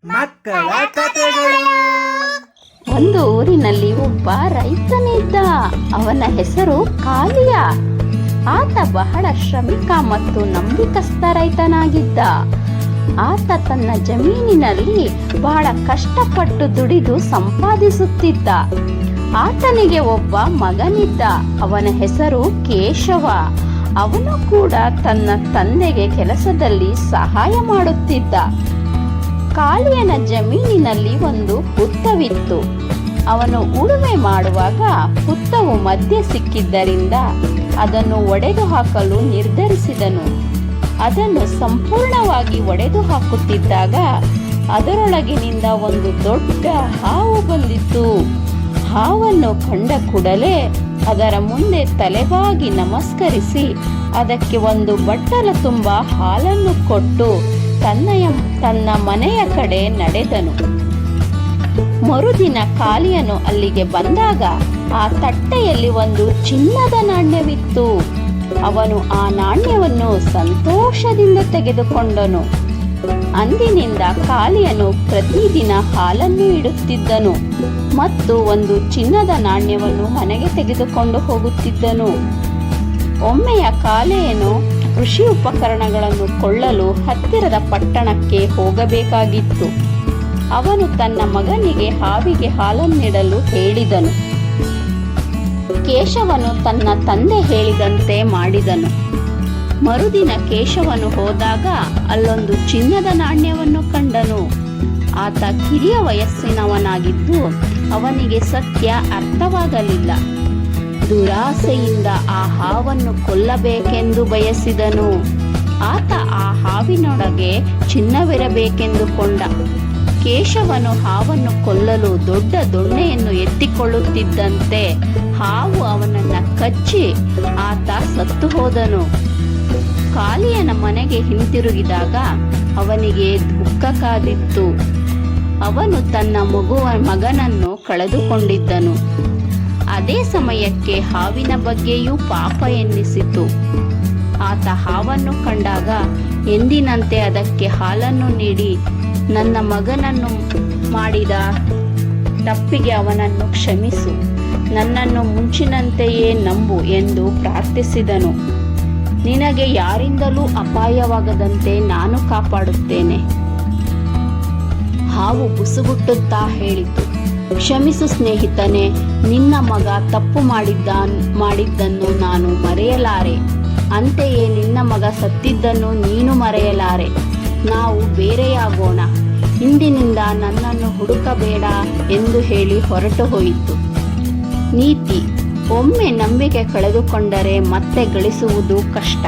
ಮಕ್ಕಳ ಕಥೆಗಳು. ಒಂದು ಊರಿನಲ್ಲಿ ಒಬ್ಬ ರೈತನಿದ್ದ. ಅವನ ಹೆಸರು ಕಾಳಿಯ. ಆತ ಬಹಳ ಶ್ರಮಿಕ ಮತ್ತು ನಂಬಿಕಸ್ಥ ರೈತನಾಗಿದ್ದ. ಆತ ತನ್ನ ಜಮೀನಿನಲ್ಲಿ ಬಹಳ ಕಷ್ಟಪಟ್ಟು ದುಡಿದು ಸಂಪಾದಿಸುತ್ತಿದ್ದ. ಆತನಿಗೆ ಒಬ್ಬ ಮಗನಿದ್ದ. ಅವನ ಹೆಸರು ಕೇಶವ. ಅವನು ಕೂಡ ತನ್ನ ತಂದೆಗೆ ಕೆಲಸದಲ್ಲಿ ಸಹಾಯ ಮಾಡುತ್ತಿದ್ದ. ಕಾಳಿಯನ ಜಮೀನಿನಲ್ಲಿ ಒಂದು ಹುತ್ತವಿತ್ತು. ಅವನು ಉಳುಮೆ ಮಾಡುವಾಗ ಹುತ್ತವು ಮಧ್ಯೆ ಸಿಕ್ಕಿದ್ದರಿಂದ ಅದನ್ನು ಒಡೆದು ಹಾಕಲು ನಿರ್ಧರಿಸಿದನು. ಅದನ್ನು ಸಂಪೂರ್ಣವಾಗಿ ಒಡೆದು ಹಾಕುತ್ತಿದ್ದಾಗ ಅದರೊಳಗಿನಿಂದ ಒಂದು ದೊಡ್ಡ ಹಾವು ಬಂದಿತ್ತು. ಹಾವನ್ನು ಕಂಡ ಕೂಡಲೇ ಅದರ ಮುಂದೆ ತಲೆಬಾಗಿ ನಮಸ್ಕರಿಸಿ ಅದಕ್ಕೆ ಒಂದು ಬಟ್ಟಲ ತುಂಬ ಹಾಲನ್ನು ಕೊಟ್ಟು ತನ್ನ ಮನೆಯ ಕಡೆ ನಡೆದನು. ಮರುದಿನ ಕಾಳಿಯನು ಅಲ್ಲಿಗೆ ಬಂದಾಗ ಆ ತಟ್ಟೆಯಲ್ಲಿ ಒಂದು ಚಿನ್ನದ ನಾಣ್ಯವಿತ್ತು. ಅವನು ಆ ನಾಣ್ಯವನ್ನು ಸಂತೋಷದಿಂದ ತೆಗೆದುಕೊಂಡನು. ಅಂದಿನಿಂದ ಕಾಳಿಯನು ಪ್ರತಿದಿನ ಹಾಲನ್ನು ಇಡುತ್ತಿದ್ದನು ಮತ್ತು ಒಂದು ಚಿನ್ನದ ನಾಣ್ಯವನ್ನು ಮನೆಗೆ ತೆಗೆದುಕೊಂಡು ಹೋಗುತ್ತಿದ್ದನು. ಒಮ್ಮೆಯ ಕಾಳಿಯನು ಕೃಷಿ ಉಪಕರಣಗಳನ್ನು ಕೊಳ್ಳಲು ಹತ್ತಿರದ ಪಟ್ಟಣಕ್ಕೆ ಹೋಗಬೇಕಾಗಿತ್ತು. ಅವನು ತನ್ನ ಮಗನಿಗೆ ಹಾವಿಗೆ ಹಾಲನ್ನಿಡಲು ಹೇಳಿದನು. ಕೇಶವನು ತನ್ನ ತಂದೆ ಹೇಳಿದಂತೆ ಮಾಡಿದನು. ಮರುದಿನ ಕೇಶವನು ಹೋದಾಗ ಅಲ್ಲೊಂದು ಚಿನ್ನದ ನಾಣ್ಯವನ್ನು ಕಂಡನು. ಆತ ಕಿರಿಯ ವಯಸ್ಸಿನವನಾಗಿದ್ದು ಅವನಿಗೆ ಸತ್ಯ ಅರ್ಥವಾಗಲಿಲ್ಲ. ದುರಾಸೆಯಿಂದ ಆ ಹಾವನ್ನು ಕೊಲ್ಲಬೇಕೆಂದು ಬಯಸಿದನು. ಆತ ಆ ಹಾವಿನೊಳಗೆ ಚಿನ್ನವಿರಬೇಕೆಂದುಕೊಂಡ. ಕೇಶವನು ಹಾವನ್ನು ಕೊಲ್ಲಲು ದೊಡ್ಡ ದೊಣ್ಣೆಯನ್ನು ಎತ್ತಿಕೊಳ್ಳುತ್ತಿದ್ದಂತೆ ಹಾವು ಅವನನ್ನು ಕಚ್ಚಿ ಆತ ಸತ್ತು ಹೋದನು. ಕಾಳಿಯನ ಮನೆಗೆ ಹಿಂತಿರುಗಿದಾಗ ಅವನಿಗೆ ದುಃಖ ಕಾದಿತ್ತು. ಅವನು ತನ್ನ ಮಗನನ್ನು ಕಳೆದುಕೊಂಡಿದ್ದನು. ಅದೇ ಸಮಯಕ್ಕೆ ಹಾವಿನ ಬಗ್ಗೆಯೂ ಪಾಪ ಎನ್ನಿಸಿತು. ಆತ ಹಾವನ್ನು ಕಂಡಾಗ ಎಂದಿನಂತೆ ಅದಕ್ಕೆ ಹಾಲನ್ನು ನೀಡಿ ನನ್ನ ಮಗನನ್ನು ಮಾಡಿದ ತಪ್ಪಿಗೆ ಅವನನ್ನು ಕ್ಷಮಿಸು, ನನ್ನನ್ನು ಮುಂಚಿನಂತೆಯೇ ನಂಬು ಎಂದು ಪ್ರಾರ್ಥಿಸಿದನು. ನಿನಗೆ ಯಾರಿಂದಲೂ ಅಪಾಯವಾಗದಂತೆ ನಾನು ಕಾಪಾಡುತ್ತೇನೆ. ಹಾವು ಬುಸುಗುಟ್ಟುತ್ತಾ ಹೇಳಿತು, ಕ್ಷಮಿಸು ಸ್ನೇಹಿತನೇ, ನಿನ್ನ ಮಗ ತಪ್ಪು ಮಾಡಿದ್ದನ್ನು ನಾನು ಮರೆಯಲಾರೆ. ಅಂತೆಯೇ ನಿನ್ನ ಮಗ ಸತ್ತಿದ್ದನ್ನು ನೀನು ಮರೆಯಲಾರೆ. ನಾವು ಬೇರೆಯಾಗೋಣ. ಇಂದಿನಿಂದ ನನ್ನನ್ನು ಹುಡುಕಬೇಡ ಎಂದು ಹೇಳಿ ಹೊರಟು ಹೋಯಿತು. ನೀತಿ: ಒಮ್ಮೆ ನಂಬಿಕೆ ಕಳೆದುಕೊಂಡರೆ ಮತ್ತೆ ಗಳಿಸುವುದು ಕಷ್ಟ.